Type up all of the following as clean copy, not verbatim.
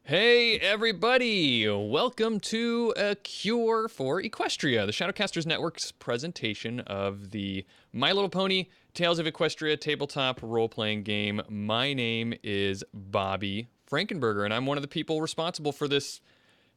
Hey everybody! Welcome to A Cure for Equestria, the Shadowcasters Network's presentation of the My Little Pony Tales of Equestria tabletop role-playing game. My name is Bobby Frankenberger, and I'm one of the people responsible for this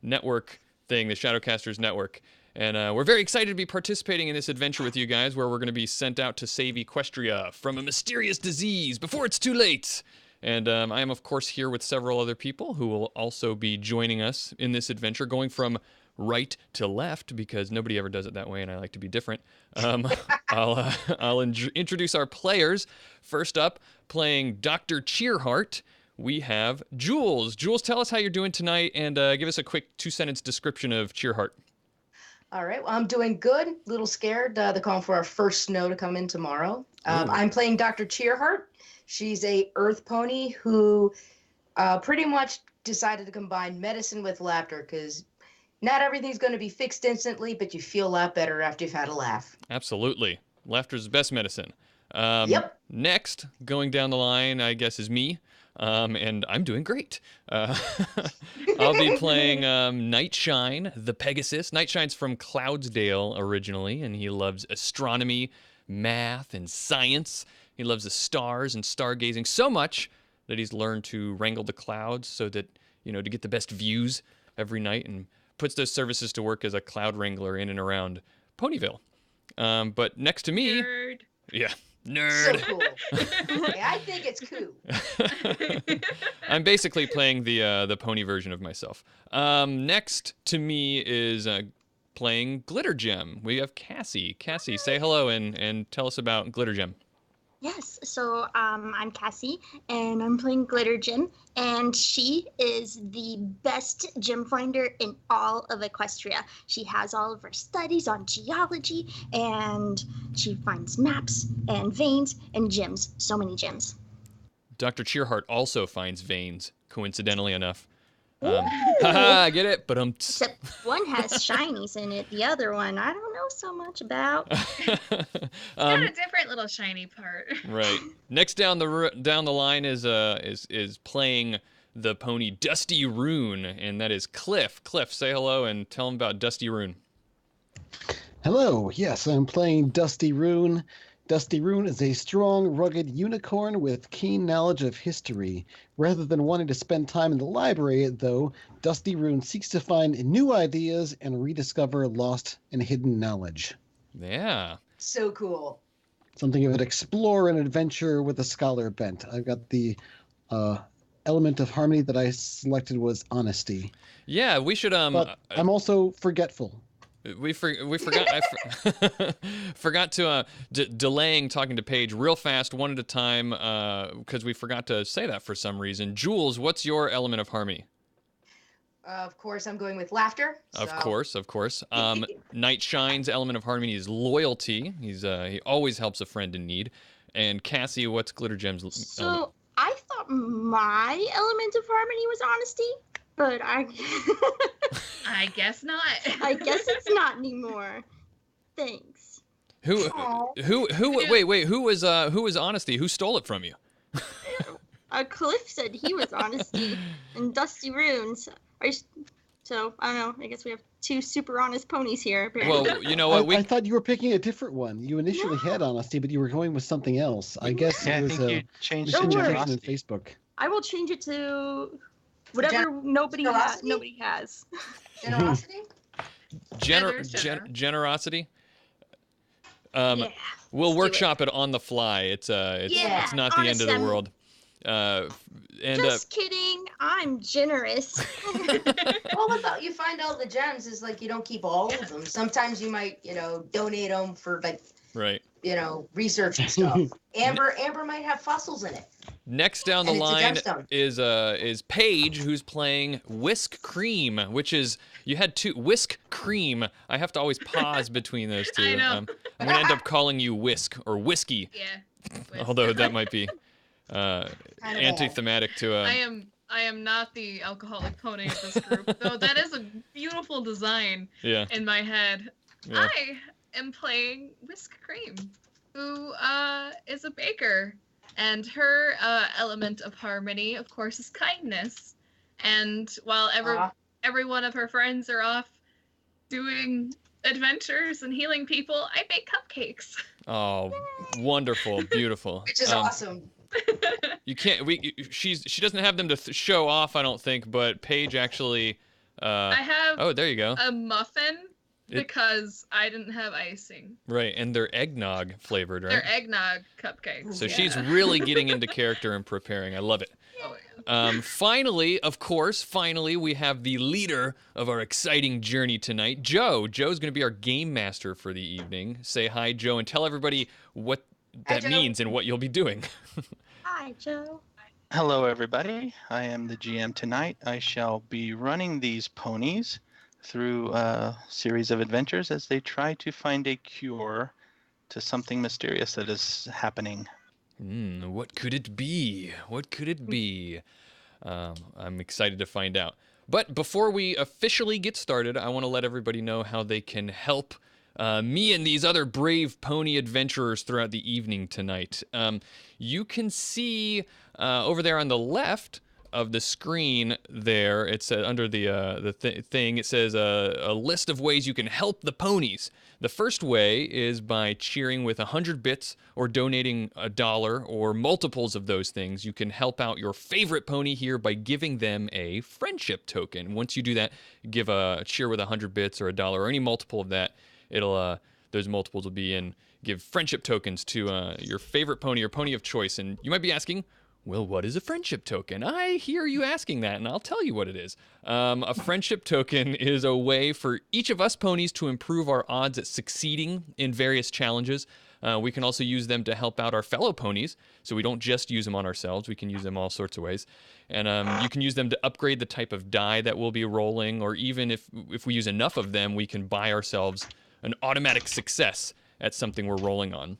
network thing, the Shadowcasters Network. And we're very excited to be participating in this adventure with you guys, where we're going to be sent out to save Equestria from a mysterious disease before it's too late. And I am, of course, here with several other people who will also be joining us in this adventure, going from right to left, because nobody ever does it that way, and I like to be different. I'll introduce our players. First up, playing Dr. Cheerheart, we have Jules. Jules, tell us how you're doing tonight, and give us a quick 2-sentence description of Cheerheart. All right, well, I'm doing good. A little scared. They're calling for our first snow to come in tomorrow. I'm playing Dr. Cheerheart. She's a earth pony who pretty much decided to combine medicine with laughter, because not everything's going to be fixed instantly, but you feel a lot better after you've had a laugh. Absolutely. Laughter's the best medicine. Yep. Next, going down the line, I guess, is me. And I'm doing great. I'll be playing Nightshine, the Pegasus. Nightshine's from Cloudsdale originally, and he loves astronomy, math, and science. He loves the stars and stargazing so much that he's learned to wrangle the clouds so that, to get the best views every night, and puts those services to work as a cloud wrangler in and around Ponyville. But next to me... Nerd. Yeah. Nerd. So cool. Okay, I think it's cool. I'm basically playing the pony version of myself. Next to me is playing Glitter Gem. We have Cassie. Cassie, say hello and tell us about Glitter Gem. Yes, so I'm Cassie, and I'm playing Glitter Gem, and she is the best gem finder in all of Equestria. She has all of her studies on geology, and she finds maps and veins and gems, so many gems. Dr. Cheerheart also finds veins, coincidentally enough. Haha, get it? But Except one has shinies in it, the other one I don't know so much about. It's got a different little shiny part. Right. Next down the line is playing the pony Dusty Rune, and that is Cliff. Cliff, say hello and tell him about Dusty Rune. Hello. Yes, I'm playing Dusty Rune. Dusty Rune is a strong, rugged unicorn with keen knowledge of history. Rather than wanting to spend time in the library, though, Dusty Rune seeks to find new ideas and rediscover lost and hidden knowledge. Yeah. So cool. Something of an explorer and adventure with a scholar bent. I've got the element of harmony that I selected was honesty. Yeah, we should But I'm also forgetful. We forgot. I forgot to delaying talking to Paige real fast, one at a time, because we forgot to say that for some reason. Jules, what's your element of harmony? Of course, I'm going with laughter. Of course. Nightshine's element of harmony is loyalty. He always helps a friend in need. And Cassie, what's Glitter Gem's element? So I thought my element of harmony was honesty, but I guess not. I guess it's not anymore. Thanks. Wait, who was honesty? Who stole it from you? Cliff said he was honesty, and Dusty Runes. So I don't know. I guess we have two super honest ponies here. Apparently. Well, you know what? I thought you were picking a different one. You initially had honesty, but you were going with something else. I guess it was you changed it it to to on honesty. Facebook. I will change it to whatever nobody has. Generosity? Generosity? Yeah. We'll workshop it on the fly. It's not the end of the world. Just kidding. I'm generous. All about you find all the gems is like you don't keep all of them. Sometimes you might, donate them for right. Research and stuff. Amber might have fossils in it. Next down the line is Paige, who's playing Whisk Cream, which is you had two Whisk Cream. I have to always pause between those two. I know. I'm gonna end up calling you Whisk or Whiskey. Yeah. Although that might be anti-thematic to I am not the alcoholic pony of this group, though that is a beautiful design in my head. Yeah. I am playing Whisk Cream, who is a baker, and her element of harmony, of course, is kindness. And while every one of her friends are off doing adventures and healing people, I bake cupcakes. Oh, wonderful, beautiful. Which is awesome. You can't. She doesn't have them to show off, I don't think. But Paige actually. I have. Oh, there you go. A muffin because I didn't have icing. Right, and they're eggnog flavored, right? They're eggnog cupcakes. So she's really getting into character and preparing. I love it. Oh, yeah. Finally, of course, we have the leader of our exciting journey tonight, Joe. Joe's going to be our game master for the evening. Say hi, Joe, and tell everybody what that means and what you'll be doing. Hi, Joe. Hello, everybody. I am the GM tonight. I shall be running these ponies through a series of adventures as they try to find a cure to something mysterious that is happening. What could it be? What could it be? I'm excited to find out. But before we officially get started, I want to let everybody know how they can help me and these other brave pony adventurers throughout the evening tonight. You can see over there on the left of the screen there, it's under the thing, it says a list of ways you can help the ponies. The first way is by cheering with 100 bits or donating $1 or multiples of those things. You can help out your favorite pony here by giving them a friendship token. Once you do that, give a cheer with 100 bits or $1 or any multiple of that. It'll those multiples will be in. Give friendship tokens to your favorite pony or pony of choice. And you might be asking, well, what is a friendship token? I hear you asking that, and I'll tell you what it is. A friendship token is a way for each of us ponies to improve our odds at succeeding in various challenges. We can also use them to help out our fellow ponies, so we don't just use them on ourselves. We can use them all sorts of ways. And you can use them to upgrade the type of die that we'll be rolling, or even if we use enough of them, we can buy ourselves an automatic success at something we're rolling on.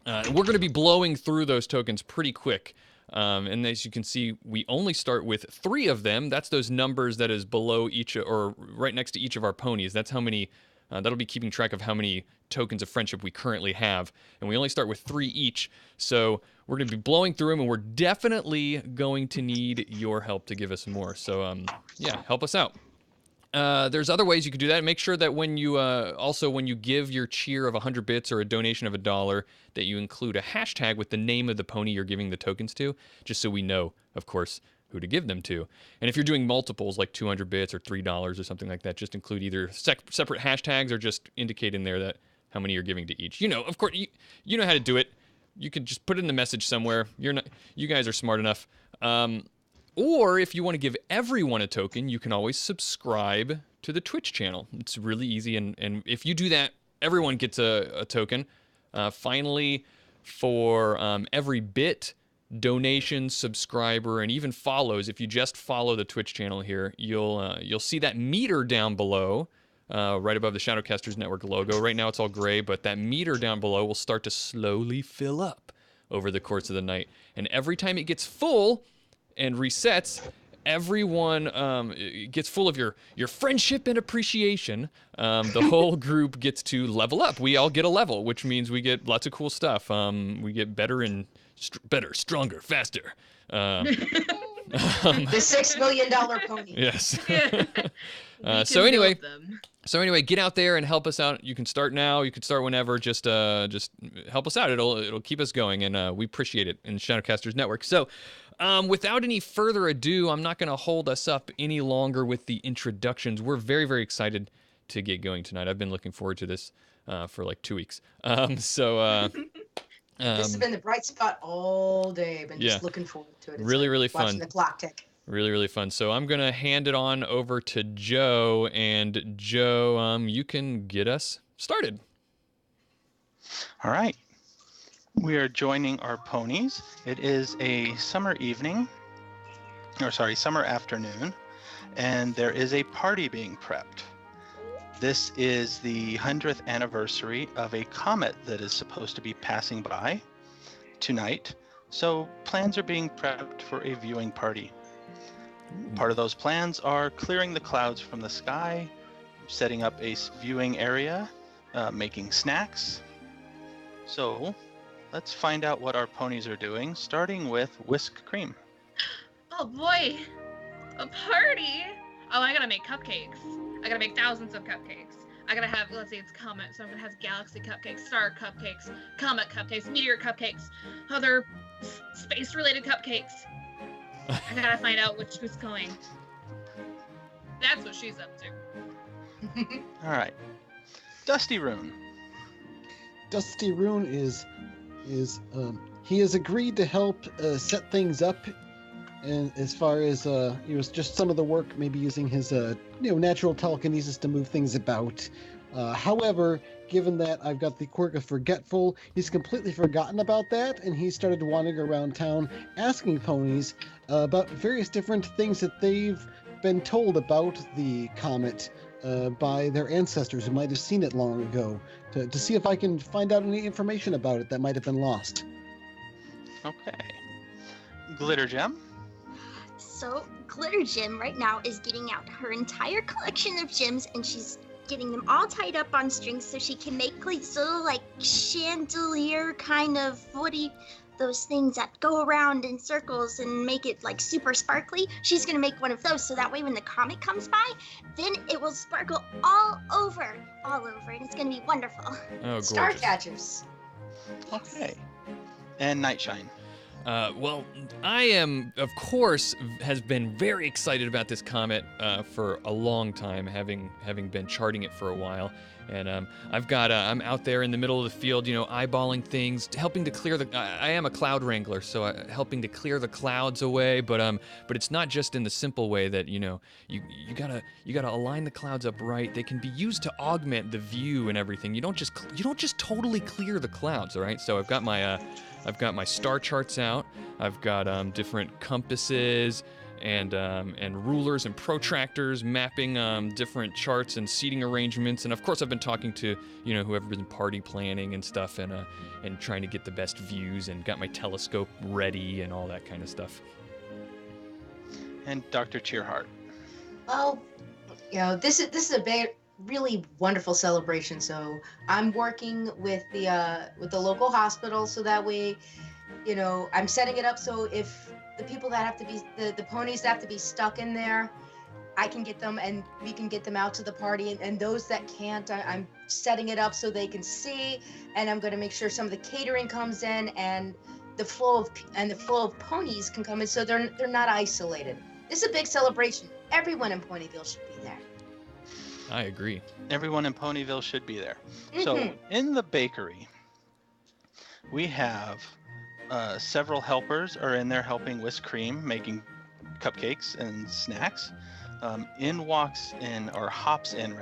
We're going to be blowing through those tokens pretty quick. And as you can see, we only start with 3 of them. That's those numbers that is below each, or right next to each of our ponies. That's how many, that'll be keeping track of how many tokens of friendship we currently have. And we only start with 3 each. So we're going to be blowing through them, and we're definitely going to need your help to give us more. So, yeah, help us out. There's other ways you could do that. Make sure that when you when you give your cheer of 100 bits or a donation of $1, that you include a hashtag with the name of the pony you're giving the tokens to, just so we know, of course, who to give them to. And if you're doing multiples like 200 bits or $3 or something like that, just include either separate hashtags or just indicate in there that how many you're giving to each. You know, of course, you know how to do it. You could just put it in the message somewhere. You guys are smart enough. Or if you want to give everyone a token, you can always subscribe to the Twitch channel. It's really easy, and if you do that, everyone gets a token. Finally, for every bit, donation, subscriber, and even follows, if you just follow the Twitch channel here, you'll see that meter down below, right above the Shadowcasters Network logo. Right now it's all gray, but that meter down below will start to slowly fill up over the course of the night. And every time it gets full and resets, everyone gets full of your friendship and appreciation. The whole group gets to level up. We all get a level, which means we get lots of cool stuff. We get better and better, stronger, faster. The $6 million pony. Yes. So anyway, get out there and help us out. You can start now. You can start whenever. Just help us out. It'll keep us going, and we appreciate it in Shadowcasters Network. So, without any further ado, I'm not going to hold us up any longer with the introductions. We're very, very excited to get going tonight. I've been looking forward to this for like 2 weeks. This has been the bright spot all day. Been just looking forward to it. It's really, really fun. Watching the clock tick. Really, really fun. So I'm going to hand it on over to Joe. And Joe, you can get us started. All right. We are joining our ponies. It is a summer afternoon, and there is a party being prepped. This is the 100th anniversary of a comet that is supposed to be passing by tonight. So plans are being prepped for a viewing party. Part of those plans are clearing the clouds from the sky, setting up a viewing area, making snacks. So let's find out what our ponies are doing, starting with Whisk Cream. Oh boy. A party? Oh, I gotta make cupcakes. I gotta make thousands of cupcakes. I gotta have, let's see, it's comet, so I'm gonna have galaxy cupcakes, star cupcakes, comet cupcakes, meteor cupcakes, other space-related cupcakes. I gotta find out who's going. That's what she's up to. All right. Dusty Rune. Dusty Rune he has agreed to help set things up, and as far as just some of the work, maybe using his natural telekinesis to move things about. However, given that I've got the quirk of forgetful, he's completely forgotten about that, and he started wandering around town asking ponies about various different things that they've been told about the comet by their ancestors who might have seen it long ago, to see if I can find out any information about it that might have been lost. Okay. Glitter Gem. So Glitter Gem right now is getting out her entire collection of gems, and she's getting them all tied up on strings so she can make these little chandelier kind of those things that go around in circles and make it super sparkly. She's gonna make one of those so that way when the comet comes by, then it will sparkle all over, and it's gonna be wonderful. Oh, gorgeous. Star catchers. Okay. And Nightshine. Well, I am, of course, has been very excited about this comet for a long time, having been charting it for a while. And I'm out there in the middle of the field, eyeballing things, helping to clear I am a cloud wrangler, so helping to clear the clouds away. But it's not just in the simple way that you gotta align the clouds up right. They can be used to augment the view and everything. You don't just totally clear the clouds, all right? So I've got my star charts out. I've got different compasses and rulers and protractors mapping different charts and seating arrangements. And of course, I've been talking to whoever's been party planning and stuff, and trying to get the best views, and got my telescope ready and all that kind of stuff. And Dr. Cheerheart. Well, this is a really wonderful celebration. So I'm working with the local hospital, so that way, I'm setting it up so if the people that have to be the ponies that have to be stuck in there, I can get them and we can get them out to the party, and those that can't, I'm setting it up so they can see, and I'm going to make sure some of the catering comes in, and the flow of ponies can come in, so they're not isolated. This is a big celebration. Everyone in Ponyville should be there. I agree. Everyone in Ponyville should be there. Mm-hmm. So in the bakery, we have several helpers are in there helping whisk cream, making cupcakes and snacks. Hops in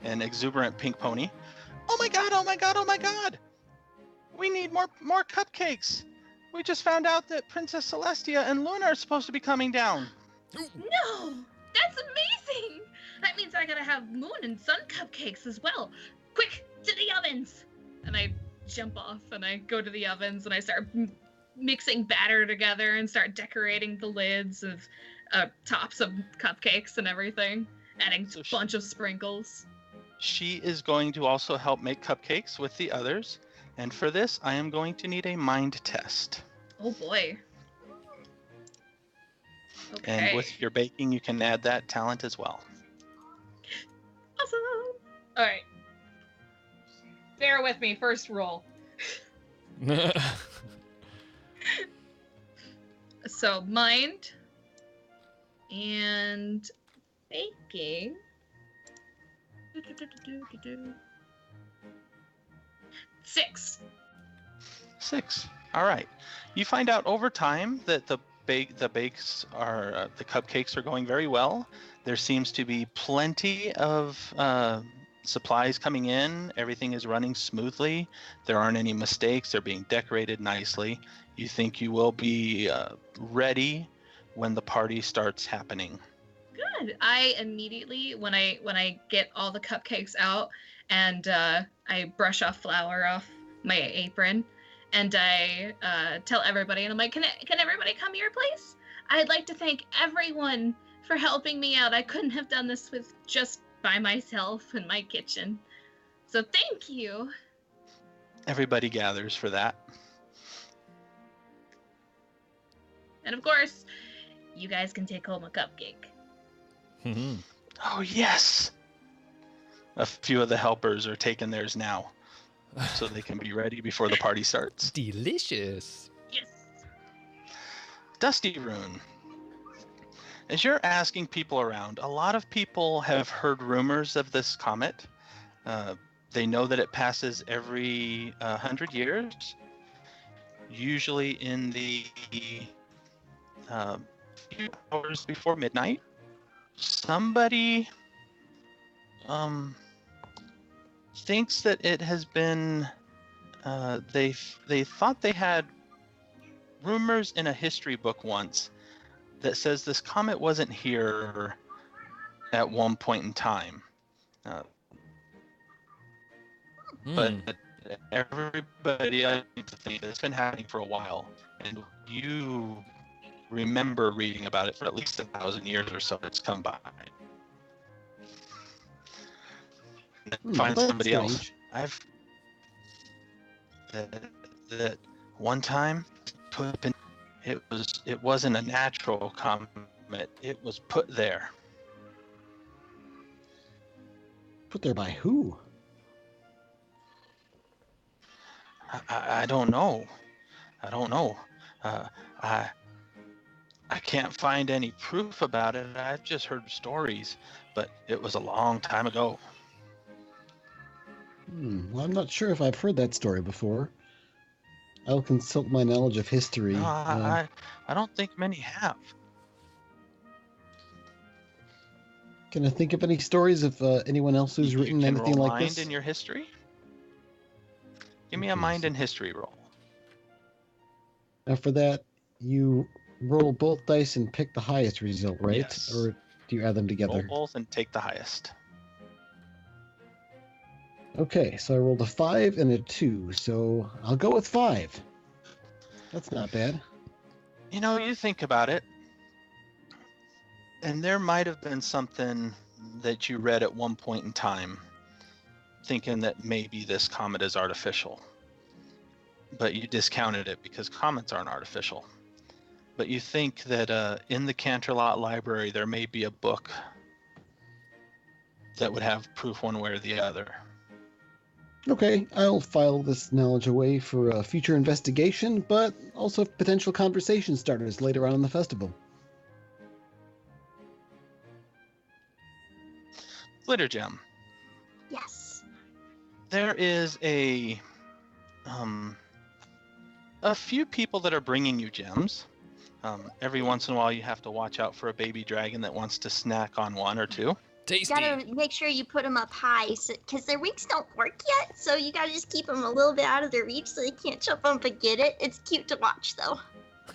an exuberant pink pony. Oh my god, oh my god, oh my god! We need more cupcakes! We just found out that Princess Celestia and Luna are supposed to be coming down. No! That's amazing! That means I gotta have moon and sun cupcakes as well. Quick, to the ovens! And I jump off and I go to the ovens and I start mixing batter together and start decorating the lids of tops of cupcakes and everything, adding a bunch of sprinkles. She is going to also help make cupcakes with the others, and for this I am going to need a mind test. Oh boy. Okay. And with your baking you can add that talent as well. Awesome! Alright. Bear with me, first roll. So, mind and baking. 6. All right. You find out over time that the cupcakes are going very well. There seems to be plenty of supplies coming in. Everything is running smoothly. There aren't any mistakes. They're being decorated nicely. You think you will be ready when the party starts happening. Good. I immediately, when I get all the cupcakes out and I brush off flour off my apron, and I tell everybody, and I'm like, can everybody come here, please? I'd like to thank everyone for helping me out. I couldn't have done this just by myself in my kitchen. So thank you. Everybody gathers for that. And of course, you guys can take home a cupcake. Oh, yes! A few of the helpers are taking theirs now, so they can be ready before the party starts. Delicious. Yes. Dusty Rune. As you're asking people around, a lot of people have heard rumors of this comet. They know that it passes every 100 years, usually in the few hours before midnight. Somebody thinks that it has been. They thought they had rumors in a history book once that says this comet wasn't here at one point in time. But everybody I think it's been happening for a while, and you remember reading about it for at least 1,000 years or so. It's come by. Find somebody else. That one time it wasn't a natural comet. It was put there. Put there by who? I don't know. I can't find any proof about it. I've just heard stories, but it was a long time ago. Well, I'm not sure if I've heard that story before. I'll consult my knowledge of history. No, I don't think many have. Can I think of any stories of anyone else who's written anything like this? Mind in your history? Give me a mind and history roll. Now for that, you roll both dice and pick the highest result, right? Yes. Or do you add them together? Roll both and take the highest. Okay, so I rolled a 5 and a 2, so I'll go with 5. That's not bad. You know, you think about it, and there might have been something that you read at one point in time thinking that maybe this comet is artificial. But you discounted it because comets aren't artificial. But you think that in the Canterlot Library there may be a book that would have proof one way or the other. Okay, I'll file this knowledge away for a future investigation, but also potential conversation starters later on in the festival. Glitter Gem. Yes. There is a few people that are bringing you gems. Every once in a while you have to watch out for a baby dragon that wants to snack on one or two. Tasty. You gotta make sure you put them up high, because their wings don't work yet. So you gotta just keep them a little bit out of their reach so they can't jump up and get it. It's cute to watch, though.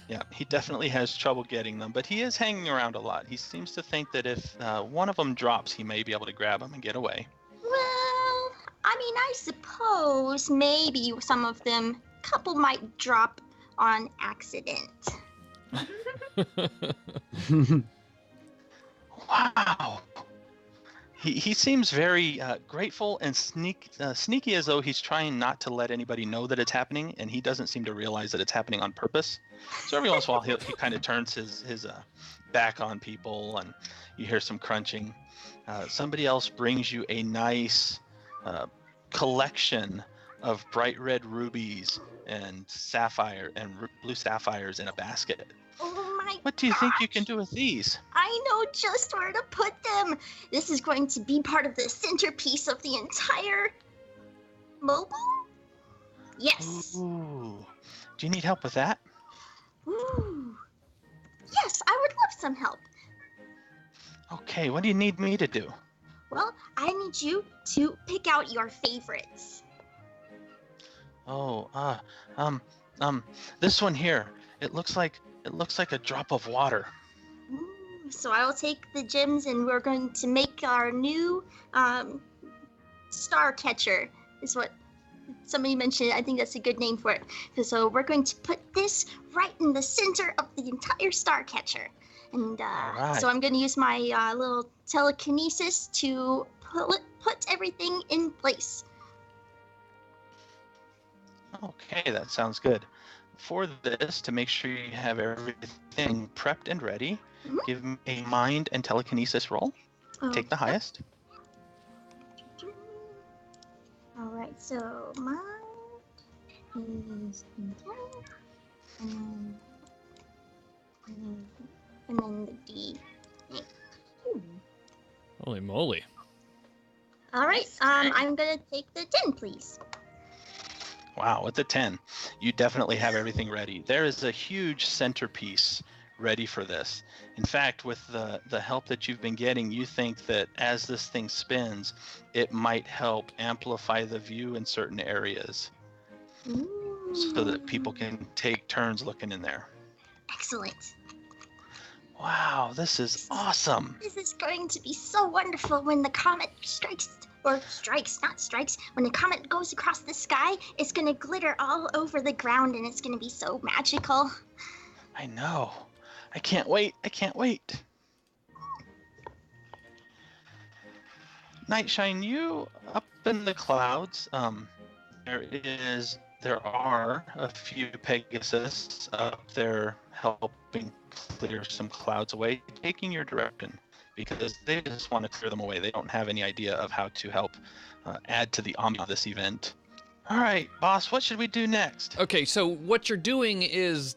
Yeah, he definitely has trouble getting them, but he is hanging around a lot. He seems to think that if one of them drops, he may be able to grab them and get away. Well, I mean, I suppose maybe some of them, couple might drop on accident. Wow. He seems very grateful and sneaky, as though he's trying not to let anybody know that it's happening, and he doesn't seem to realize that it's happening on purpose. So every once in a while, he kind of turns his back on people, and you hear some crunching. Somebody else brings you a nice collection of bright red rubies and blue sapphires in a basket. Oh my What do you think you can do with these? I know just where to put them. This is going to be part of the centerpiece of the entire mobile? Yes. Ooh. Do you need help with that? Ooh. Yes, I would love some help. Okay, what do you need me to do? Well, I need you to pick out your favorites. Oh, this one here. It looks like a drop of water. Ooh, so I will take the gems and we're going to make our new star catcher, is what somebody mentioned. I think that's a good name for it. So we're going to put this right in the center of the entire star catcher. And right. So I'm going to use my little telekinesis to put everything in place. Okay, that sounds good. For this, to make sure you have everything prepped and ready, Give me a mind and telekinesis roll. Take the highest. All right, so mine is 10, and then the D8. Holy moly. All right, I'm gonna take the 10, please. Wow, with the 10, you definitely have everything ready. There is a huge centerpiece ready for this. In fact, with the help that you've been getting, you think that as this thing spins, it might help amplify the view in certain areas so that people can take turns looking in there. Excellent. Wow, this is awesome. This is going to be so wonderful when the comet not strikes. When the comet goes across the sky, it's going to glitter all over the ground and it's going to be so magical. I know. I can't wait. Nightshine, you up in the clouds. There are a few Pegasus up there helping clear some clouds away, taking your direction because they just want to clear them away. They don't have any idea of how to help add to the ambiance of this event. All right, boss, what should we do next? Okay, so what you're doing is,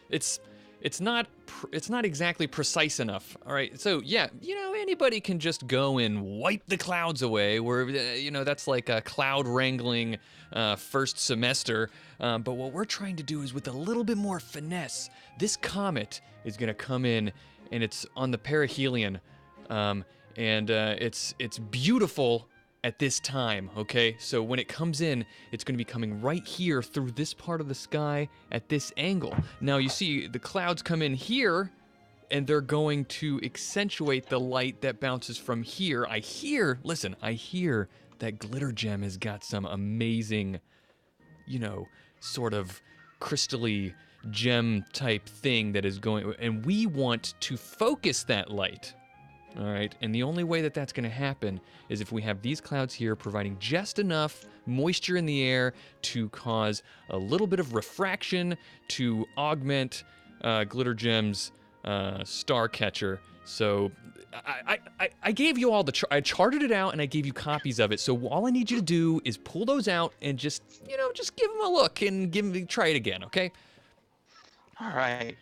it's not exactly precise enough. All right, so yeah, anybody can just go and wipe the clouds away. Where that's like a cloud wrangling first semester. But what we're trying to do is with a little bit more finesse. This comet is gonna come in, and it's on the perihelion, and it's beautiful at this time, okay? So when it comes in, it's going to be coming right here through this part of the sky at this angle. Now you see the clouds come in here, and they're going to accentuate the light that bounces from here. I hear that Glitter Gem has got some amazing, sort of crystally gem type thing that is going, and we want to focus that light. All right, and the only way that that's going to happen is if we have these clouds here providing just enough moisture in the air to cause a little bit of refraction to augment Glitter Gem's star catcher. So I gave you all I charted it out and I gave you copies of it. So all I need you to do is pull those out and just give them a look and try it again, okay? All right.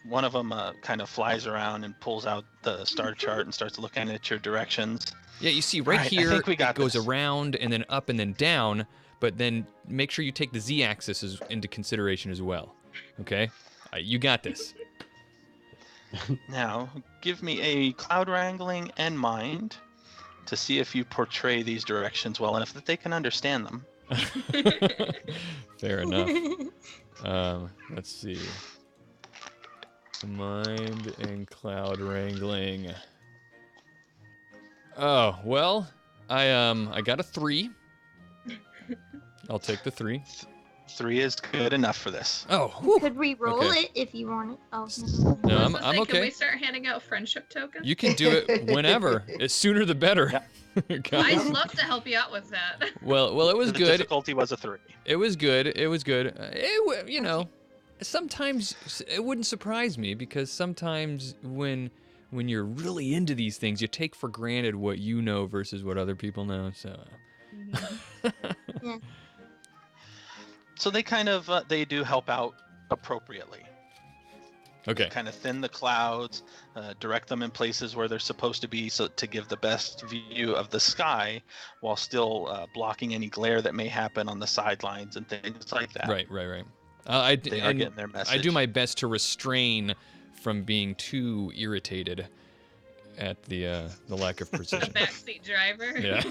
One of them kind of flies around and pulls out the star chart and starts looking at your directions. Yeah, you see right here, I think we got it goes this. around and then up and then down, but then make sure you take the z-axis into consideration as well. Okay? You got this. Now, give me a cloud wrangling and mind to see if you portray these directions well enough that they can understand them. Fair enough. Let's see. Mind and cloud wrangling. Oh, well, I got a 3. I'll take the 3. 3 is good enough for this. Oh, whew. Could re-roll Okay. it if you want it. Oh, No, I was gonna I'm say, okay. Can we start handing out friendship tokens? You can do it whenever. It's sooner the better. I'd Guys. love to help you out with that. Well, it was The good. difficulty was a 3. It was good. Sometimes it wouldn't surprise me because sometimes when you're really into these things, you take for granted what you know versus what other people know. So. yeah. So they kind of they do help out appropriately. Okay. Kind of thin the clouds, direct them in places where they're supposed to be, so to give the best view of the sky, while still blocking any glare that may happen on the sidelines and things like that. Right. They are getting their message. I do my best to restrain from being too irritated at the lack of precision. Backseat driver. Yeah.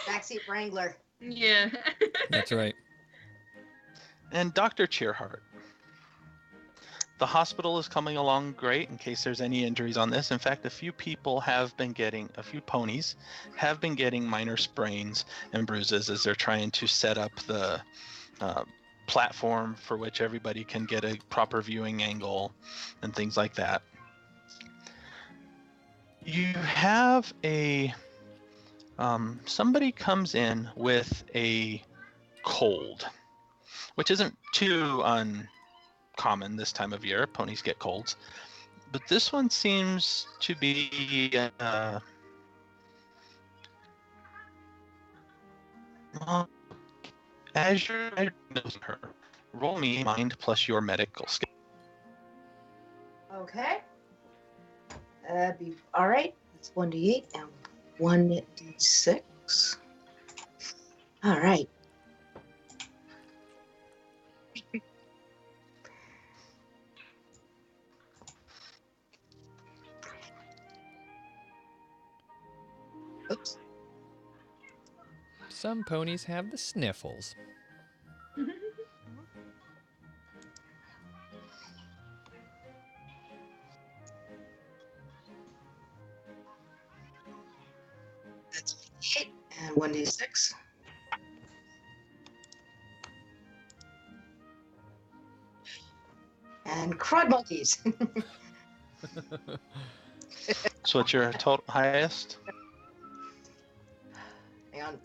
Backseat Wrangler. Yeah. That's right. And Dr. Cheerheart, the hospital is coming along great in case there's any injuries on this. In fact, a few ponies have been getting minor sprains and bruises as they're trying to set up the platform for which everybody can get a proper viewing angle and things like that. You have somebody comes in with a cold, which isn't too common this time of year. Ponies get colds. But this one seems to be well, as you're diagnosing her, roll me mind plus your medical skill. Okay. That'd be all right. That's 1d8 and 1d6. All right. Oops. Some ponies have the sniffles. That's 8 and 1d6. And crud monkeys. So what's your total highest? Hang on.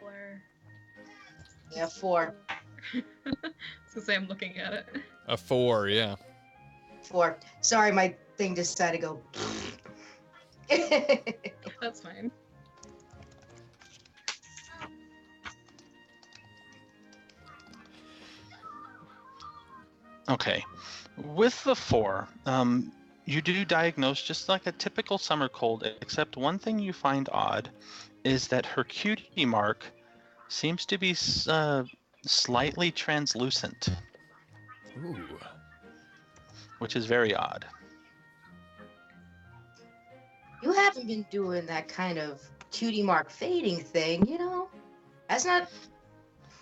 Or... Yeah, 4. I was gonna say I'm looking at it. A 4, yeah. 4. Sorry, my thing just decided to go. That's fine. Okay. With the 4, you do diagnose just like a typical summer cold, except one thing you find odd is that her cutie mark seems to be slightly translucent. Ooh. Which is very odd. You haven't been doing that kind of cutie mark fading thing, you know? That's not...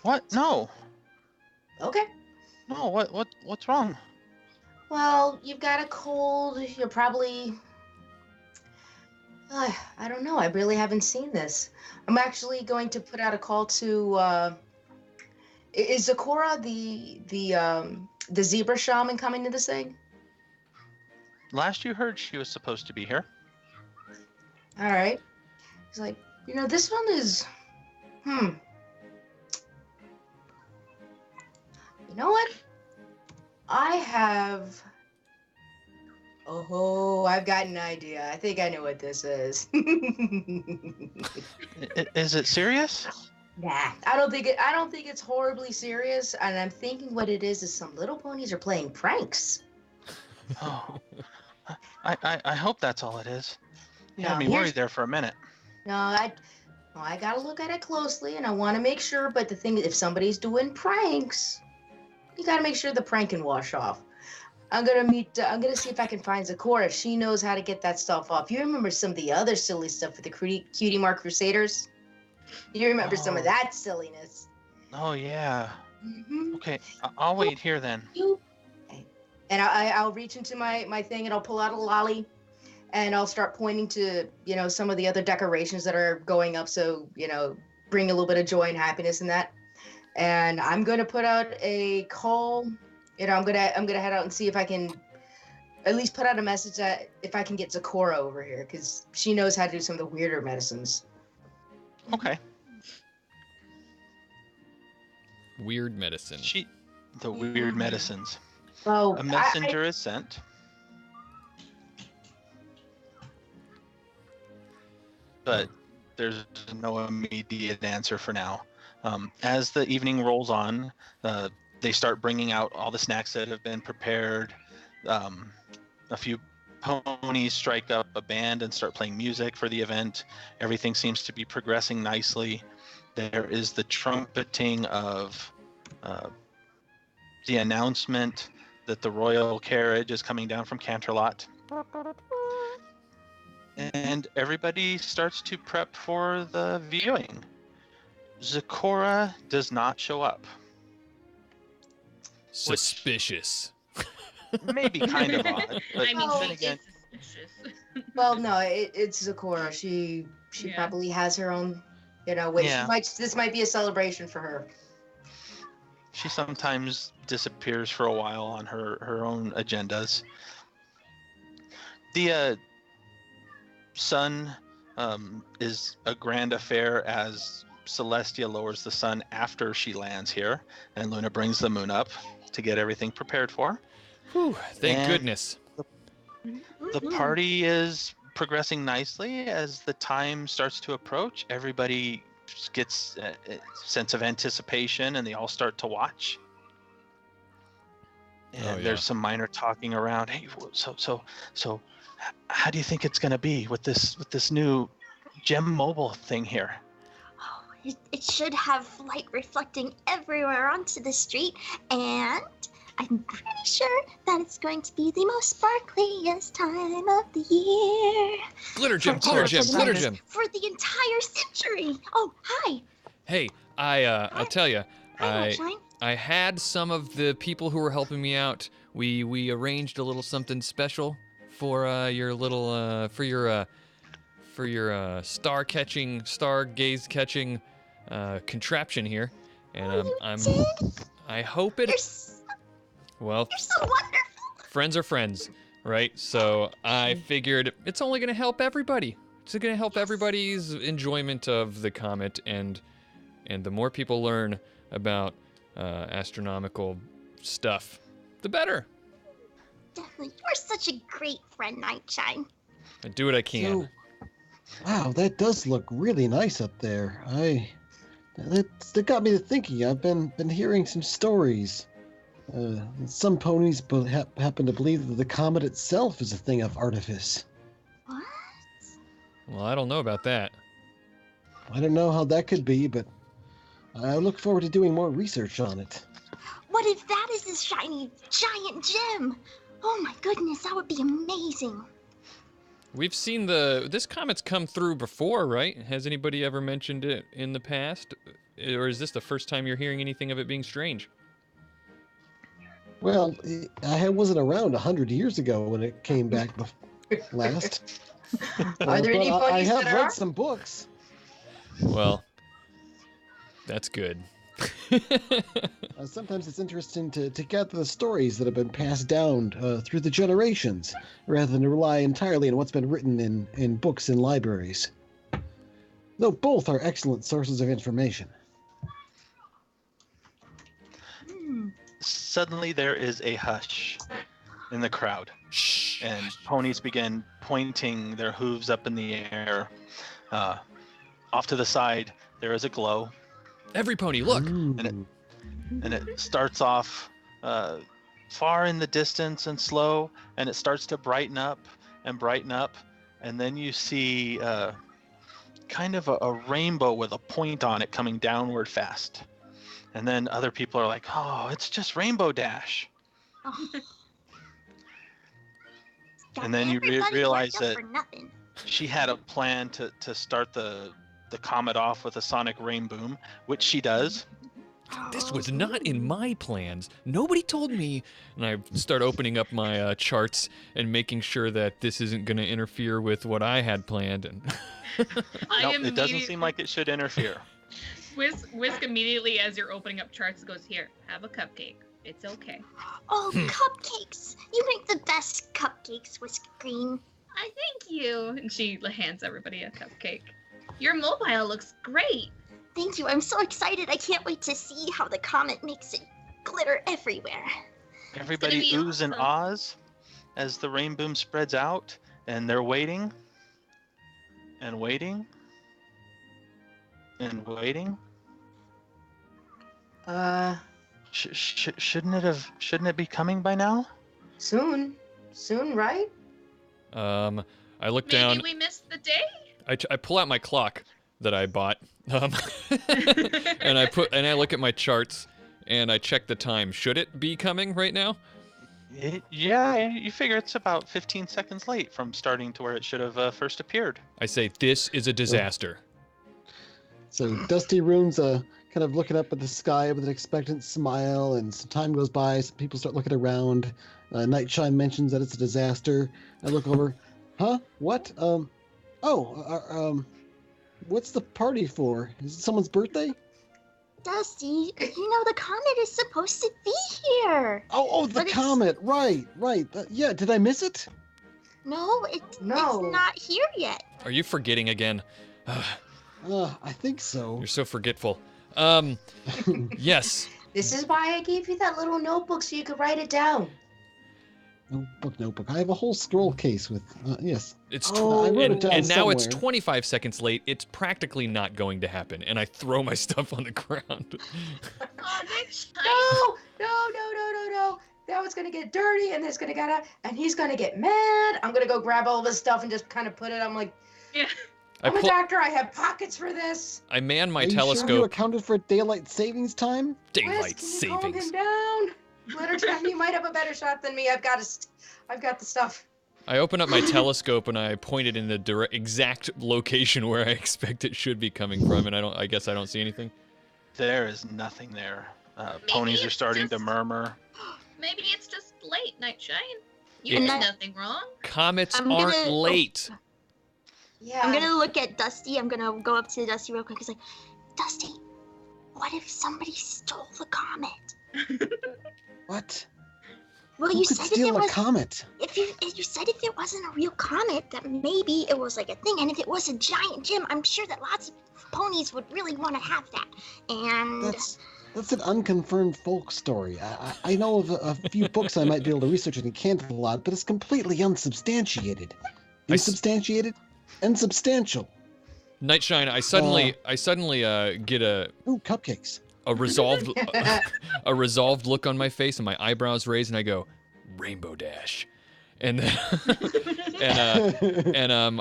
What? No. Okay. No, what's wrong? Well, you've got a cold. You're probably... I don't know. I really haven't seen this. I'm actually going to put out a call to... Is Zakora the zebra shaman coming to this thing? Last you heard, she was supposed to be here. All right. He's like, you know, this one is... You know what? I have... Oh, I've got an idea. I think I know what this is. Is it serious? Nah, I don't think it's horribly serious. And I'm thinking what it is some little ponies are playing pranks. Oh, I hope that's all it is. You had me here's- worried there for a minute. No, I gotta look at it closely, and I want to make sure. But the thing is, if somebody's doing pranks, you gotta make sure the prank can wash off. I'm gonna see if I can find Zakora. She knows how to get that stuff off. You remember some of the other silly stuff with the Cutie Mark Crusaders? You remember some of that silliness? Oh yeah. Mm-hmm. Okay, I'll wait here then. And I'll reach into my thing and I'll pull out a lolly, and I'll start pointing to some of the other decorations that are going up. So bring a little bit of joy and happiness in that. And I'm gonna put out a call. I'm gonna head out and see if I can at least put out a message that if I can get Zakora over here, because she knows how to do some of the weirder medicines. Okay. Weird medicine. The weird medicines. Well, a messenger is sent. But there's no immediate answer for now. As the evening rolls on, they start bringing out all the snacks that have been prepared. A few ponies strike up a band and start playing music for the event. Everything seems to be progressing nicely. There is the trumpeting of the announcement that the royal carriage is coming down from Canterlot. And everybody starts to prep for the viewing. Zakora does not show up. Suspicious. Maybe kind of odd. But I mean, then she again, is suspicious. Well, no, it's Zakora. She probably has her own, way. Yeah. This might be a celebration for her. she sometimes disappears for a while on her own agendas. The sun is a grand affair as Celestia lowers the sun after she lands here, and Luna brings the moon up to get everything prepared for. Whew, thank goodness. The party is progressing nicely as the time starts to approach. Everybody gets a sense of anticipation, and they all start to watch. And there's some minor talking around. Hey, so, how do you think it's going to be with this new gem mobile thing here? Oh, it should have light reflecting everywhere onto the street, and I'm pretty sure that it's going to be the most sparkliest time of the year. Glitter gem. For the entire century. Oh, hi. Hey, I'll tell you. Hi, I had some of the people who were helping me out. We arranged a little something special for your little for your stargaze catching contraption here, and I hope it. Well, you're so wonderful. Friends are friends, right? So I figured it's only going to help everybody. It's going to help everybody's enjoyment of the comet, and the more people learn about astronomical stuff, the better. Definitely. You're such a great friend, Nightshine. I do what I can. Wow, that does look really nice up there. That got me to thinking. I've been hearing some stories. Some ponies happen to believe that the comet itself is a thing of artifice. What? Well, I don't know about that. I don't know how that could be, but I look forward to doing more research on it. What if that is this shiny, giant gem? Oh my goodness, that would be amazing. We've seen this comet's come through before, right? Has anybody ever mentioned it in the past? Or is this the first time you're hearing anything of it being strange? Well, I wasn't around 100 years ago when it came back last. Are there any ponies I have that read are? some books. Well, that's good. Sometimes it's interesting to gather the stories that have been passed down through the generations, rather than to rely entirely on what's been written in books in libraries. Though both are excellent sources of information. Suddenly there is a hush in the crowd, and ponies begin pointing their hooves up in the air. Off to the side, there is a glow. Every pony, look! And it starts off far in the distance and slow, and it starts to brighten up, and then you see kind of a rainbow with a point on it coming downward fast. And then other people are like, oh, it's just Rainbow Dash. Oh. And then you realize that she had a plan to start the comet off with a sonic rain boom, which she does. This was not in my plans. Nobody told me. And I start opening up my charts and making sure that this isn't going to interfere with what I had planned. And nope, it doesn't seem like it should interfere. Whisk immediately, as you're opening up charts, goes, here, have a cupcake. It's okay. Oh, cupcakes! You make the best cupcakes, Whisk Green. I thank you. And she hands everybody a cupcake. Your mobile looks great. Thank you. I'm so excited. I can't wait to see how the comet makes it glitter everywhere. Everybody oohs and ahs as the rain boom spreads out, and they're waiting and waiting and waiting. Shouldn't it be coming by now? Soon, right? I look down. Maybe we missed the day? I pull out my clock that I bought, and I look at my charts, and I check the time. Should it be coming right now? Yeah, you figure it's about 15 seconds late from starting to where it should have first appeared. I say, this is a disaster. So Dusty Rune's kind of looking up at the sky with an expectant smile, and some time goes by, some people start looking around. Nightshine mentions that it's a disaster. I look over, huh? What? What's the party for? Is it someone's birthday? Dusty, the comet is supposed to be here. Oh, the comet, right. Yeah, did I miss it? No, it's not here yet. Are you forgetting again? I think so. You're so forgetful. Yes. This is why I gave you that little notebook so you could write it down. Notebook. I have a whole scroll case with, yes. It's I wrote it down and now it's somewhere. 25 seconds late. It's practically not going to happen. And I throw my stuff on the ground. Oh, that's No. Now it's going to get dirty and it's going to get out and he's going to get mad. I'm going to go grab all of his stuff and just kind of put it. I'm like, yeah. I'm a doctor. I have pockets for this. I man my Are you telescope. Sure you accounted for daylight savings time? Daylight Wes, can you calm savings. him down? Glittergen, you might have a better shot than me. I've got the stuff. I open up my telescope and I point it in the exact location where I expect it should be coming from, and I guess I don't see anything. There is nothing there. Ponies are starting to murmur. Maybe it's just late, Nightshine. Yeah. You did nothing wrong. Comets aren't late. Yeah. I'm gonna look at Dusty. I'm gonna go up to Dusty real quick. He's like, Dusty, what if somebody stole the comet? What? Well, Who you could said steal if it a was comet? if you said if it wasn't a real comet, that maybe it was like a thing, and if it was a giant gym, I'm sure that lots of ponies would really want to have that. And That's an unconfirmed folk story. I know of a few books I might be able to research in Canterlot, but it's completely unsubstantiated. Insubstantiated? Insubstantial. Nightshine, I suddenly get a cupcakes. a resolved look on my face and my eyebrows raised, and I go, Rainbow Dash. And then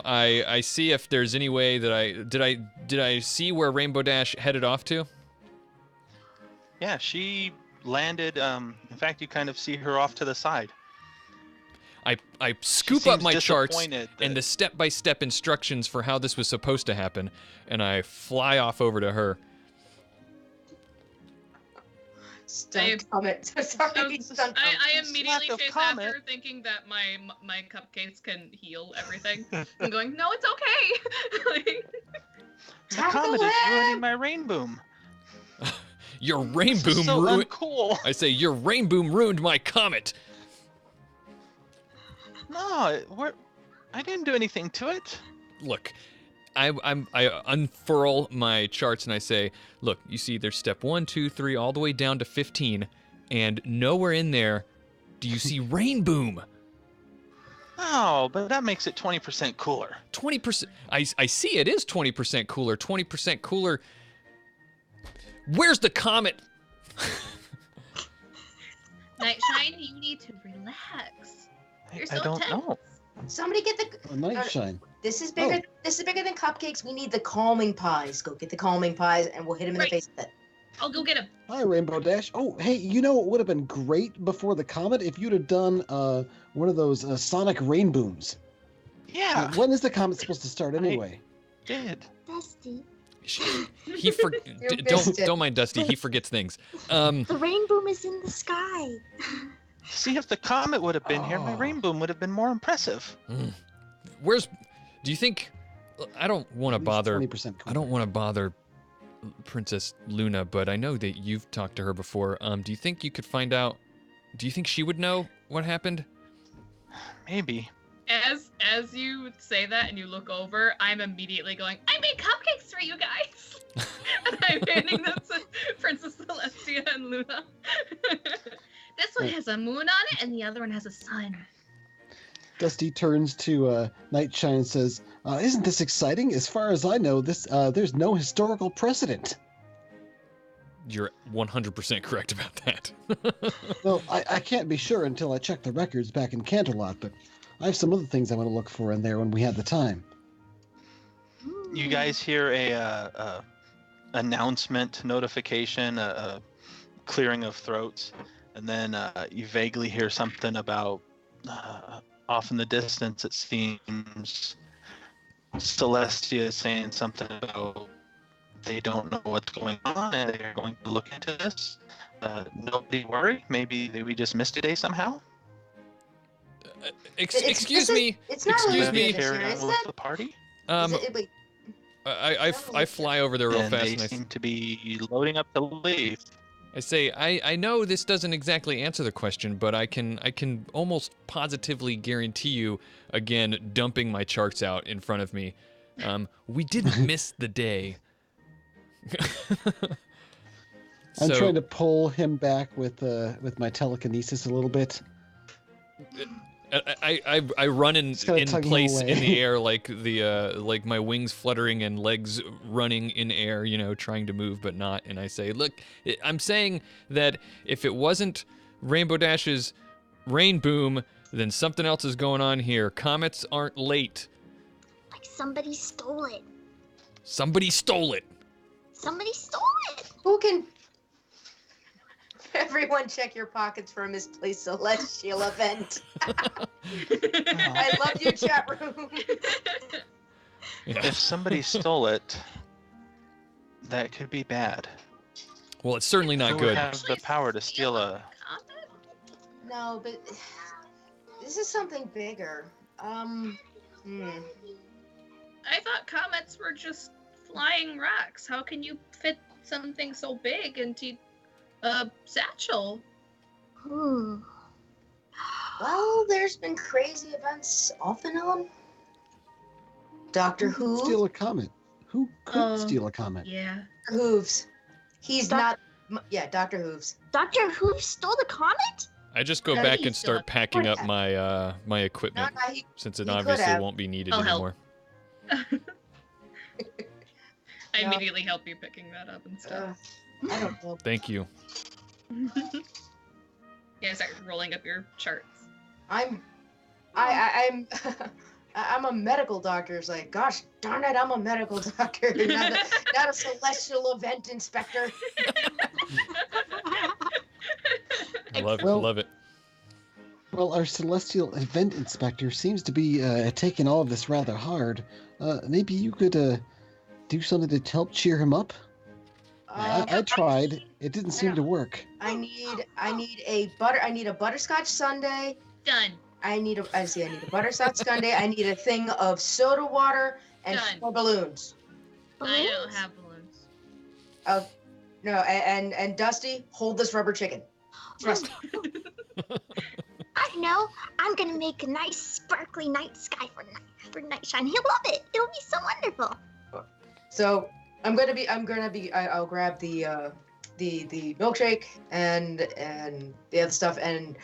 I see if there's any way that did I see where Rainbow Dash headed off to? Yeah, she landed. In fact, you kind of see her off to the side. I scoop up my charts disappointed and the step-by-step instructions for how this was supposed to happen, and I fly off over to her. Stunt comet. Sorry, stunt comet. I immediately Lack of chase comet. after, thinking that my cupcakes can heal everything. I'm going, no, it's okay. Like, The comet is ruining my rain boom. Your rain This is boom so ruined. uncool. I say your rain boom ruined my comet. No, I didn't do anything to it. Look, I unfurl my charts and I say, look, you see there's step 1, 2, 3, all the way down to 15, and nowhere in there do you see rain boom. Oh, but that makes it 20% cooler. 20%. I see it is 20% cooler. 20% cooler. Where's the comet? Nightshine, you need to relax. You're so I don't tense. know. Somebody get the. Nightshine. This is bigger. Oh. This is bigger than cupcakes. We need the calming pies. Go get the calming pies, and we'll hit him in the Right. face with it. I'll go get him. Hi, Rainbow Dash. Oh, hey, you know what would have been great before the comet if you'd have done one of those sonic rain booms. Yeah, When is the comet supposed to start anyway? did. Dusty, Don't mind Dusty. He forgets things. the rain boom is in the sky. See, if the comet would have been here, my Oh. rain boom would have been more impressive. Do you think? I don't want to bother. 20% I don't want to bother Princess Luna, but I know that you've talked to her before. Do you think you could find out? Do you think she would know what happened? Maybe. As you say that and you look over, I'm immediately going, I made cupcakes for you guys. And I'm handing them to Princess Celestia and Luna. This one has a moon on it and the other one has a sun. Dusty turns to Nightshine and says, "Isn't this exciting? As far as I know, there's no historical precedent." You're 100% correct about that. Well, I can't be sure until I check the records back in Canterlot, but I have some other things I want to look for in there when we have the time. You guys hear a announcement notification, a clearing of throats, and then you vaguely hear something about off in the distance. It seems Celestia saying something about they don't know what's going on and they're going to look into this. Nobody worry. Maybe we just missed a day somehow. Excuse me. It's not Excuse really me. this year, Carry is on with it? the party. Wait, I fly over there real And fast they and seem to be loading up to leave. I say, I know this doesn't exactly answer the question, but I can almost positively guarantee you, again, dumping my charts out in front of me, We didn't miss the day. I'm trying to pull him back with my telekinesis a little bit. I run in place in the air, like like my wings fluttering and legs running in air, trying to move but not. And I say, look, I'm saying that if it wasn't Rainbow Dash's rain boom, then something else is going on here. Comets aren't late. Like somebody stole it. Somebody stole it. Somebody stole it. Who can? Everyone check your pockets for a misplaced celestial event. I love you, chat room. Yeah. If somebody stole it, that could be bad. Well, it's certainly not Who good. would have the power to steal a... No, but this is something bigger. I thought comets were just flying rocks. How can you fit something so big into a satchel? Ooh. Well, there's been crazy events off and on. Doctor Who could Who? steal a comet? Who could steal a comet? Yeah. Hooves. He's not. Yeah, Dr. Hooves. Dr. Who stole the comet? I just go No, back he's and start packing up my my No, equipment, he since it he could obviously have. won't be needed I'll help. anymore. I No. immediately help you picking that up and stuff. I don't know. Thank you. Yeah, start rolling up your charts. I'm I'm a medical doctor. It's like, gosh darn it, I'm a medical doctor, not a celestial event inspector. Love it. Well, our celestial event inspector seems to be taking all of this rather hard. Maybe you could do something to help cheer him up? I tried. It didn't seem to work. I need a butterscotch sundae. Done. I need a butterscotch sundae. I need a thing of soda water and Done. 4 balloons. I don't have balloons. No, and Dusty, hold this rubber chicken. Trust me. I know. I'm gonna make a nice sparkly night sky for night shine. He'll love it. It'll be so wonderful. So I'll grab the milkshake and the other stuff, and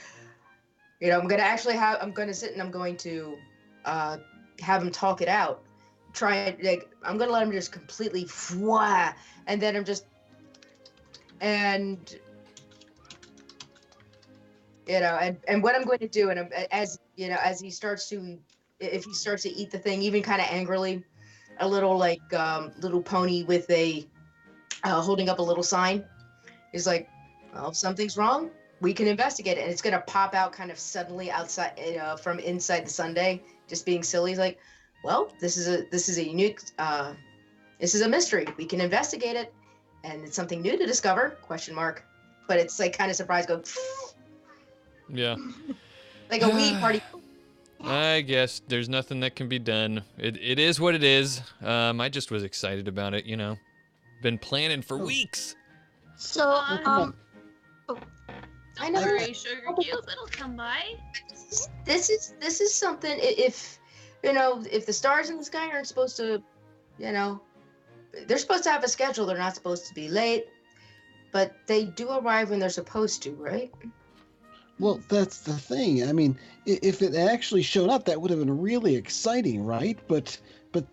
I'm gonna sit and I'm going to have him talk it out. Try it, like, I'm gonna let him just completely and then and what I'm going to do, and as he starts to, if he starts to eat the thing, even kind of angrily, a little like little pony with a holding up a little sign, is like, well, if something's wrong, we can investigate it. And it's gonna pop out kind of suddenly outside, from inside the sundae, just being silly. He's like, well, this is a unique, this is a mystery. We can investigate it, and it's something new to discover? ? But it's like kind of surprised, go. Yeah. Like a weed party. I guess there's nothing that can be done. It is what it is. I just was excited about it, Been planning for weeks. So, I know. Sorry, Sugar Cube, it'll come by. This is something. If the stars in the sky aren't supposed to, they're supposed to have a schedule. They're not supposed to be late, but they do arrive when they're supposed to, right? Well, that's the thing. I mean, if it actually showed up, that would have been really exciting, right? But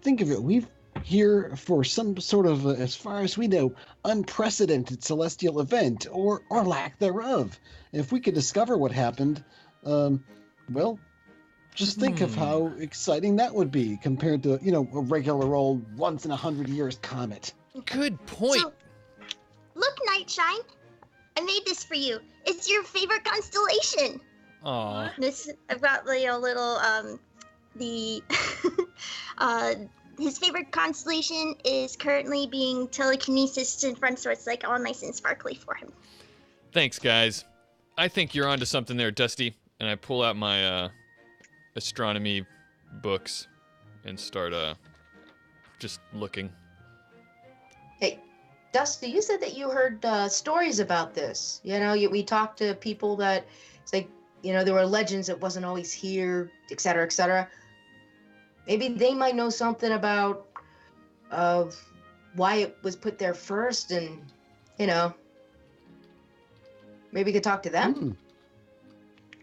think of it. We've here for some sort of, as far as we know, unprecedented celestial event or lack thereof. If we could discover what happened, well, just think of how exciting that would be compared to, a regular old once in 100 years comet. Good point. So, look, Nightshine. I made this for you. It's your favorite constellation. Aw. I've got like a little his favorite constellation is currently being telekinesis in front, so it's like all nice and sparkly for him. Thanks, guys. I think you're onto something there, Dusty. And I pull out my astronomy books and start just looking. Hey, Dusty, you said that you heard stories about this. We talked to people that it's like, there were legends that wasn't always here, et cetera, et cetera. Maybe they might know something about why it was put there first, and maybe we could talk to them.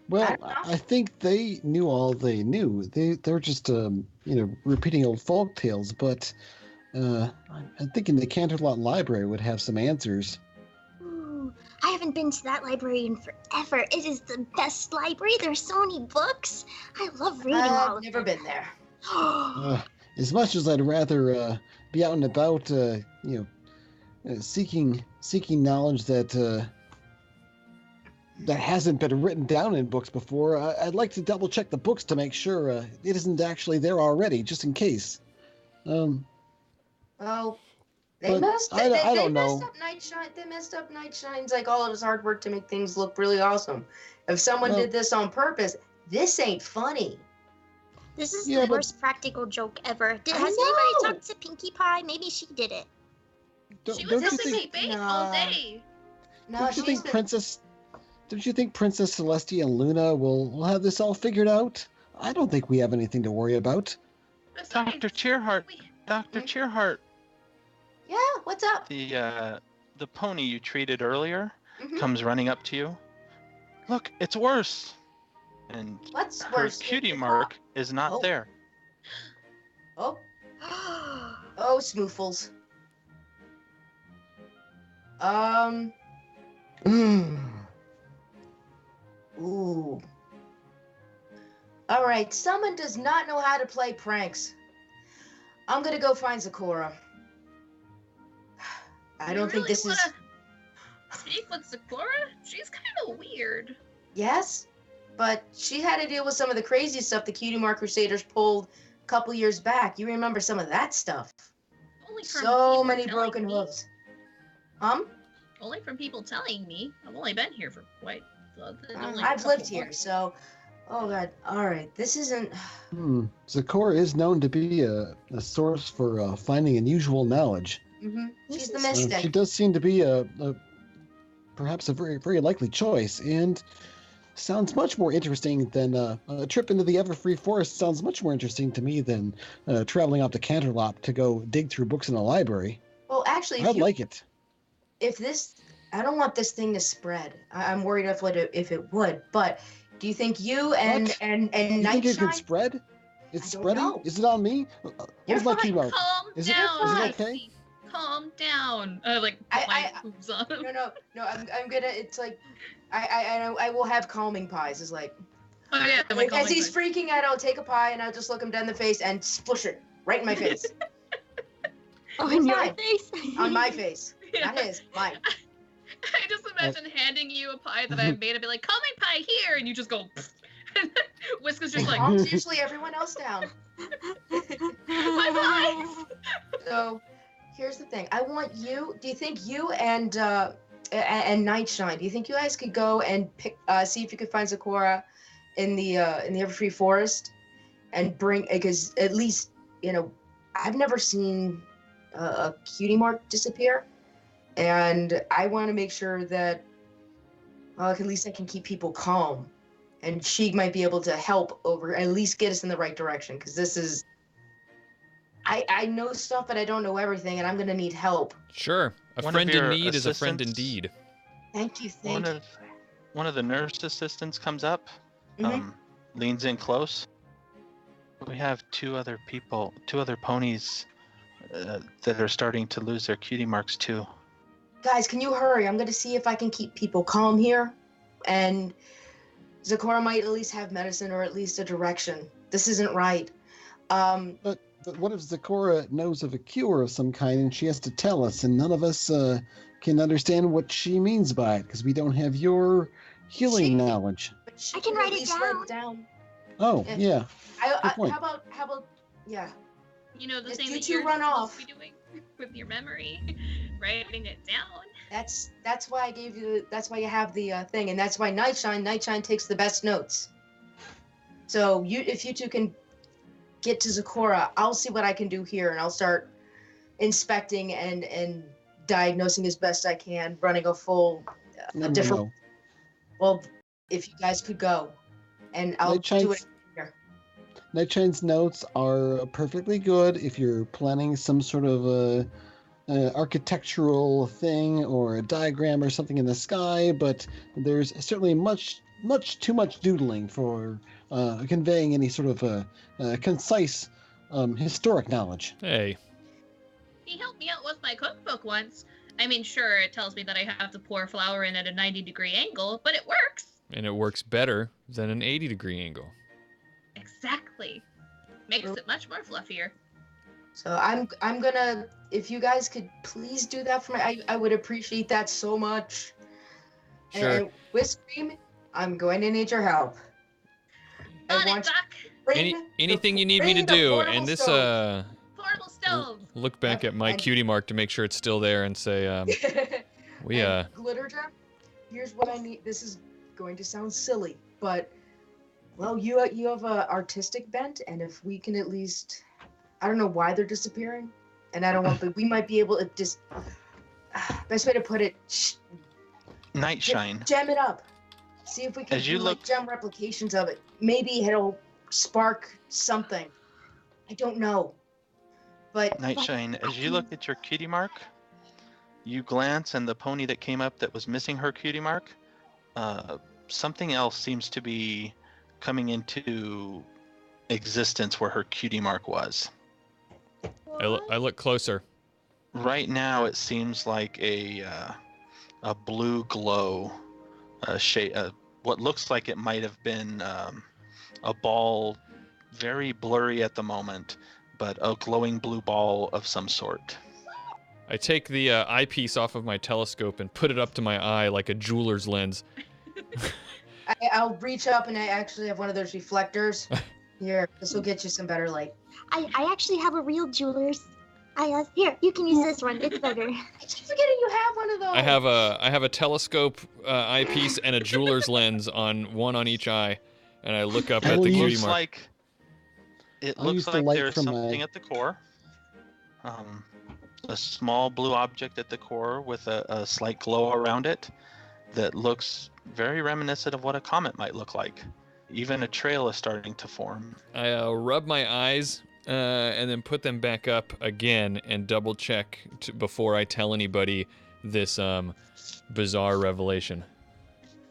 Well, I think they knew all they knew. They're just repeating old folk tales, but I'm thinking the Canterlot Library would have some answers. Ooh, I haven't been to that library in forever. It is the best library. There's so many books. I love reading all of them. I've never been there. As much as I'd rather be out and about, seeking knowledge that hasn't been written down in books before, I'd like to double check the books to make sure it isn't actually there already, just in case. Well, they messed up Nightshine. They messed up Nightshine's all of his hard work to make things look really awesome. If someone did this on purpose, this ain't funny. This is the worst practical joke ever. Has anybody talked to Pinkie Pie? Maybe she did it. She was helping me bake all day. No, don't you think Princess Celestia and Luna will have this all figured out? I don't think we have anything to worry about. Dr. Cheerheart. Dr. Cheerheart. Yeah, what's up? The pony you treated earlier comes running up to you. Look, it's worse. And what's her worse? cutie mark is not there. Oh, snoofles. Ooh. All right, someone does not know how to play pranks. I'm gonna go find Zakora. I don't think this is. Speak with Zakora? She's kind of weird. Yes, but she had to deal with some of the crazy stuff the Cutie Mark Crusaders pulled a couple years back. You remember some of that stuff? Only from so many broken hooves. Only from people telling me. I've only been here for quite. I've lived here, so. Oh God! All right, this isn't. Zakora is known to be a source for finding unusual knowledge. She's the mystic. She does seem to be perhaps a very, very likely choice, and sounds much more interesting than a trip into the Everfree Forest. Sounds much more interesting to me than traveling up to Canterlot to go dig through books in a library. Well, actually, I'd like it. If this, I don't want this thing to spread. I'm worried if it would. But do you think you and Nightshine? You think it can spread? It's spreading? Know. Is it on me? Where's my key mark? Calm is down. It okay? Calm down. My boobs on. No. I'm gonna. It's like, I will have calming pies. It's like. Oh yeah. As he's freaking out, I'll take a pie and I'll just look him down the face and spush it right in my face. On your face? On my face. Yeah. Not his. Mine. I just imagine handing you a pie that I've made and be like, calming pie here, and you just go. Whiskers just like. Calms usually everyone else down. My pie. So, here's the thing. I want you. Do you think you and Nightshine? Do you think you guys could go and see if you could find Zakora in the Everfree Forest, and bring? Because at least I've never seen a cutie mark disappear, and I want to make sure that at least I can keep people calm, and she might be able to help at least get us in the right direction, because this is. I know stuff, but I don't know everything, and I'm gonna need help. Sure, a friend in need is a friend indeed. Thank you. One of the nurse assistants comes up, leans in close. We have two other ponies that are starting to lose their cutie marks too. Guys, can you hurry? I'm gonna see if I can keep people calm here, and Zakora might at least have medicine or at least a direction. This isn't right. But what if Zakora knows of a cure of some kind and she has to tell us, and none of us can understand what she means by it because we don't have your healing knowledge? I can write it down. Oh, yeah. How about yeah. The thing that you're supposed to be doing with your memory, writing it down. That's why I gave you. That's why you have the thing, and that's why Nightshine takes the best notes. So if you two can get to Zakora, I'll see what I can do here, and I'll start inspecting and diagnosing as best I can, running a full different. Well, if you guys could go, and I'll do it here. Nightshine's notes are perfectly good if you're planning some sort of a architectural thing or a diagram or something in the sky, but there's certainly much too much doodling for conveying any sort of concise historic knowledge. Hey. He helped me out with my cookbook once. I mean, sure, it tells me that I have to pour flour in at a 90-degree angle, but it works. And it works better than an 80-degree angle. Exactly. Makes it much more fluffier. So I'm gonna, if you guys could please do that for me, I would appreciate that so much. Sure. And Whisk Cream, I'm going to need your help. On it, Doc. Anything you need me to do, and this portable stove. Look back at my cutie mark to make sure it's still there and say Glitter Gem, here's what I need. This is going to sound silly, but well, you have a artistic bent, and if we can at least, I don't know why they're disappearing, and I don't want, but we might be able to just best way to put it, Nightshine. Gem it up. See if we can do like gem replications of it. Maybe it'll spark something. I don't know. But Nightshine, as you look at your cutie mark, you glance, and the pony that came up that was missing her cutie mark, something else seems to be coming into existence where her cutie mark was. I look closer. Right now, it seems like a blue glow, shade, what looks like it might have been a ball, very blurry at the moment, but a glowing blue ball of some sort. I take the eyepiece off of my telescope and put it up to my eye like a jeweler's lens. I'll reach up, and I actually have one of those reflectors. Here, this will get you some better light. I actually have a real jeweler's. Here, you can use this one. It's better. I keep forgetting you have one of those. I have a telescope eyepiece and a jeweler's lens one on each eye, and I look up at the cutie mark. It looks like there's something at the core. A small blue object at the core with a slight glow around it that looks very reminiscent of what a comet might look like. Even a trail is starting to form. I rub my eyes and then put them back up again and double check before I tell anybody this bizarre revelation.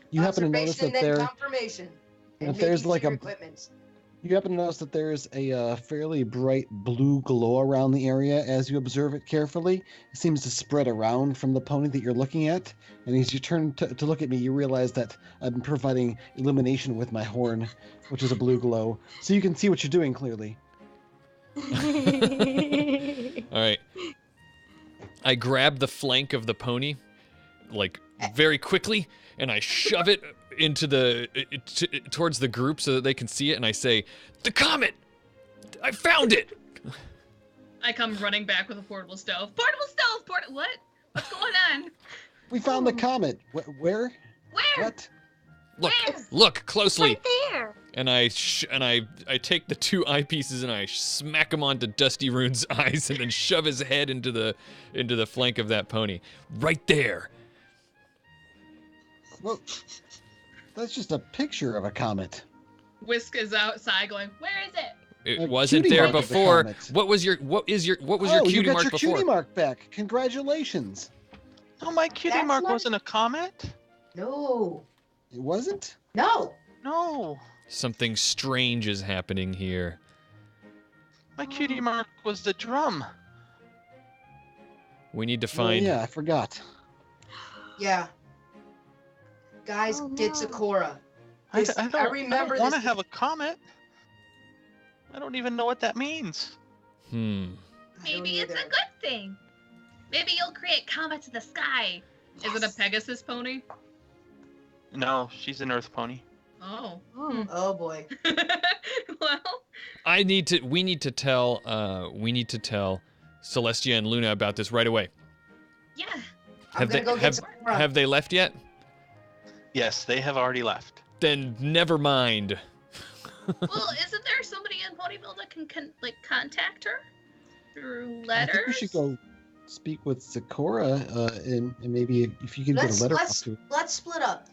You happen to notice that there's like equipment. You happen to notice that there's a fairly bright blue glow around the area as you observe it carefully. It seems to spread around from the pony that you're looking at. And as you turn to look at me, you realize that I'm providing illumination with my horn, which is a blue glow. So you can see what you're doing clearly. All right. I grab the flank of the pony, like very quickly, and I shove it into towards the group so that they can see it, and I say, "The comet! I found it!" I come running back with a portable stove. Portable stove! What? What's going on? We found the comet. Where? What? Look closely. Right there. And I take the two eyepieces and I smack them onto Dusty Rune's eyes and then shove his head into the flank of that pony. Right there. Well, that's just a picture of a comet. Whisk is outside going, "Where is it?" It wasn't there before. What was your cutie mark before? You got your cutie mark back. Congratulations. No, my cutie mark wasn't a comet. No. It wasn't? No. Something strange is happening here. My cutie mark was the drum. We need to find... yeah, I forgot. Yeah. Guys, get Sakura. I don't want to have a comet. I don't even know what that means. Maybe it's a good thing. Maybe you'll create comets in the sky. Yes. Is it a Pegasus pony? No, she's an Earth pony. Oh. Oh boy. Well, we need to tell Celestia and Luna about this right away. Yeah. Have they left yet? Yes, they have already left. Then never mind. Well, isn't there somebody in Ponyville that can contact her through letters? I think we should go speak with Sakura, and maybe if you can get a letter off to her. Let's split up.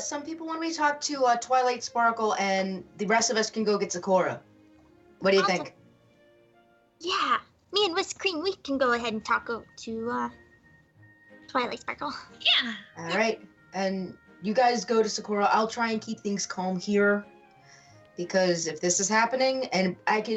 Some people want me to talk to Twilight Sparkle, and the rest of us can go get Sakura. What do you think? Yeah, me and Whisk Cream, we can go ahead and talk to Twilight Sparkle. Yeah. All right, and you guys go to Sakura. I'll try and keep things calm here, because if this is happening, and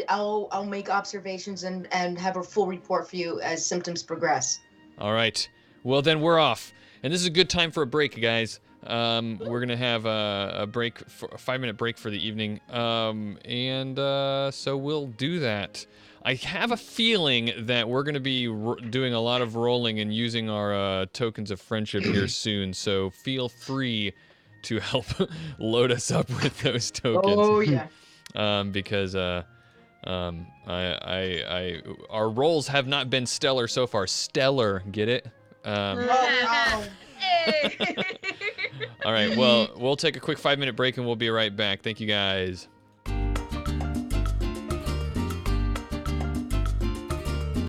I'll make observations and have a full report for you as symptoms progress. All right. Well, then we're off, and this is a good time for a break, guys. We're gonna have a break, a 5-minute break for the evening, so we'll do that. I have a feeling that we're gonna be doing a lot of rolling and using our tokens of friendship here soon. So feel free to help load us up with those tokens. Oh yeah. Because our rolls have not been stellar so far. Stellar, get it? Hey. All right, well, we'll take a quick 5-minute break and we'll be right back. Thank you, guys.